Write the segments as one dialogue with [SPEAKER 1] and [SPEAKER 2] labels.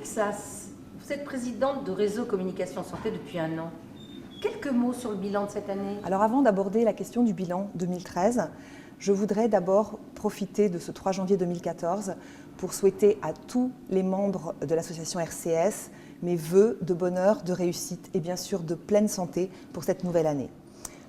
[SPEAKER 1] Sas, vous êtes présidente de Réseau Communication Santé depuis 1 an. Quelques mots sur le bilan de cette année.
[SPEAKER 2] Alors avant d'aborder la question du bilan 2013, je voudrais d'abord profiter de ce 3 janvier 2014 pour souhaiter à tous les membres de l'association RCS mes vœux de bonheur, de réussite et bien sûr de pleine santé pour cette nouvelle année.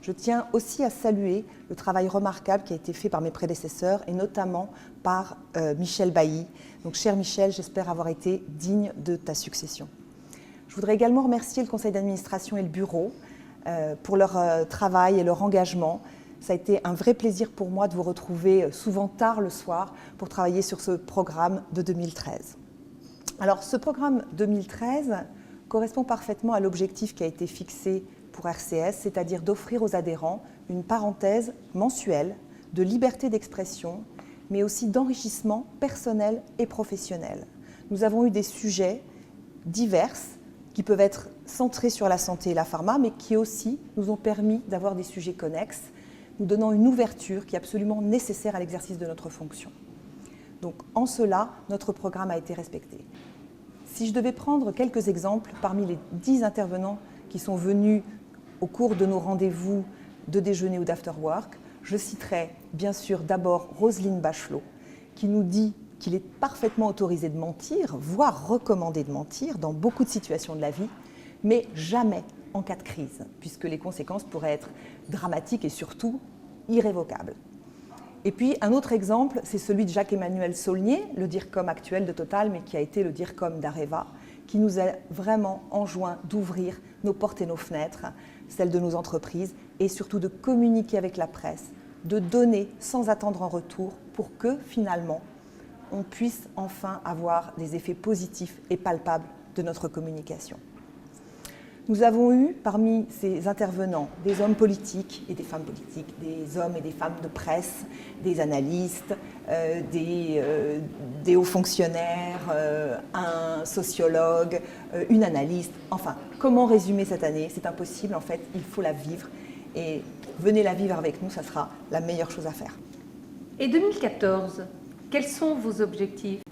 [SPEAKER 2] Je tiens aussi à saluer le travail remarquable qui a été fait par mes prédécesseurs et notamment par Michel Bailly. Donc cher Michel, j'espère avoir été digne de ta succession. Je voudrais également remercier le conseil d'administration et le bureau pour leur travail et leur engagement. Ça a été un vrai plaisir pour moi de vous retrouver souvent tard le soir pour travailler sur ce programme de 2013. Alors ce programme 2013 correspond parfaitement à l'objectif qui a été fixé pour RCS, c'est-à-dire d'offrir aux adhérents une parenthèse mensuelle de liberté d'expression, mais aussi d'enrichissement personnel et professionnel. Nous avons eu des sujets divers qui peuvent être centrés sur la santé et la pharma, mais qui aussi nous ont permis d'avoir des sujets connexes, nous donnant une ouverture qui est absolument nécessaire à l'exercice de notre fonction. Donc en cela, notre programme a été respecté. Si je devais prendre quelques exemples parmi les 10 intervenants qui sont venus au cours de nos rendez-vous de déjeuner ou d'afterwork, je citerai bien sûr d'abord Roselyne Bachelot, qui nous dit qu'il est parfaitement autorisé de mentir, voire recommandé de mentir dans beaucoup de situations de la vie, mais jamais en cas de crise, puisque les conséquences pourraient être dramatiques et surtout irrévocables. Et puis un autre exemple, c'est celui de Jacques-Emmanuel Saulnier, le DIRCOM actuel de Total, mais qui a été le DIRCOM d'Areva, qui nous a vraiment enjoint d'ouvrir nos portes et nos fenêtres, celles de nos entreprises, et surtout de communiquer avec la presse, de donner sans attendre en retour pour que finalement on puisse enfin avoir des effets positifs et palpables de notre communication. Nous avons eu parmi ces intervenants des hommes politiques et des femmes politiques, des hommes et des femmes de presse, des analystes, des hauts fonctionnaires, un sociologue, une analyste. Enfin, comment résumer cette année? C'est impossible, en fait, il faut la vivre. Et venez la vivre avec nous, ça sera la meilleure chose à faire.
[SPEAKER 1] Et 2014, quels sont vos objectifs?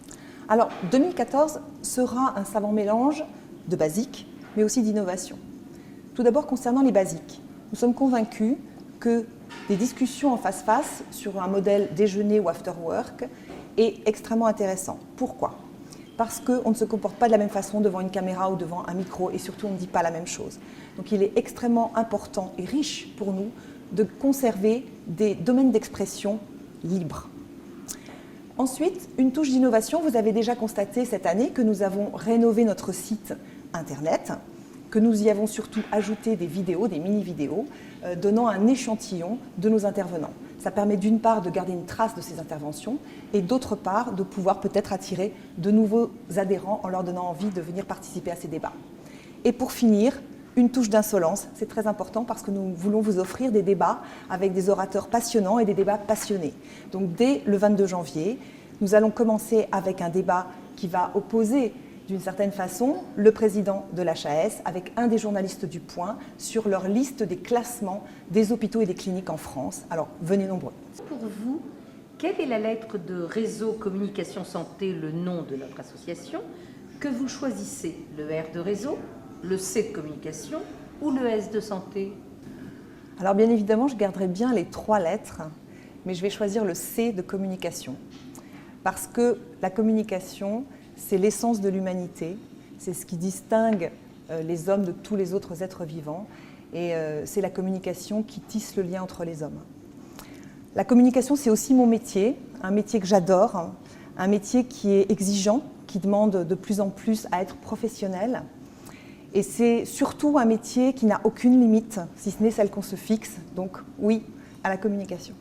[SPEAKER 2] Alors, 2014 sera un savant mélange de basiques, mais aussi d'innovation. Tout d'abord, concernant les basiques, nous sommes convaincus que des discussions en face-face sur un modèle déjeuner ou after-work est extrêmement intéressant. Pourquoi? Parce qu'on ne se comporte pas de la même façon devant une caméra ou devant un micro et surtout on ne dit pas la même chose. Donc il est extrêmement important et riche pour nous de conserver des domaines d'expression libres. Ensuite, une touche d'innovation. Vous avez déjà constaté cette année que nous avons rénové notre site Internet, que nous y avons surtout ajouté des vidéos, des mini-vidéos, donnant un échantillon de nos intervenants. Ça permet d'une part de garder une trace de ces interventions et d'autre part de pouvoir peut-être attirer de nouveaux adhérents en leur donnant envie de venir participer à ces débats. Et pour finir, une touche d'insolence, c'est très important parce que nous voulons vous offrir des débats avec des orateurs passionnants et des débats passionnés. Donc dès le 22 janvier, nous allons commencer avec un débat qui va opposer d'une certaine façon le président de l'HAS avec un des journalistes du Point sur leur liste des classements des hôpitaux et des cliniques en France. Alors venez nombreux.
[SPEAKER 1] Pour vous, quelle est la lettre de Réseau Communication Santé, le nom de notre association, que vous choisissez? Le R de réseau, le C de communication ou le S de santé?
[SPEAKER 2] Alors bien évidemment, je garderai bien les 3 lettres, mais je vais choisir le C de communication. Parce que la communication, c'est l'essence de l'humanité, c'est ce qui distingue les hommes de tous les autres êtres vivants et c'est la communication qui tisse le lien entre les hommes. La communication, c'est aussi mon métier, un métier que j'adore, un métier qui est exigeant, qui demande de plus en plus à être professionnel. Et c'est surtout un métier qui n'a aucune limite, si ce n'est celle qu'on se fixe. Donc oui, à la communication.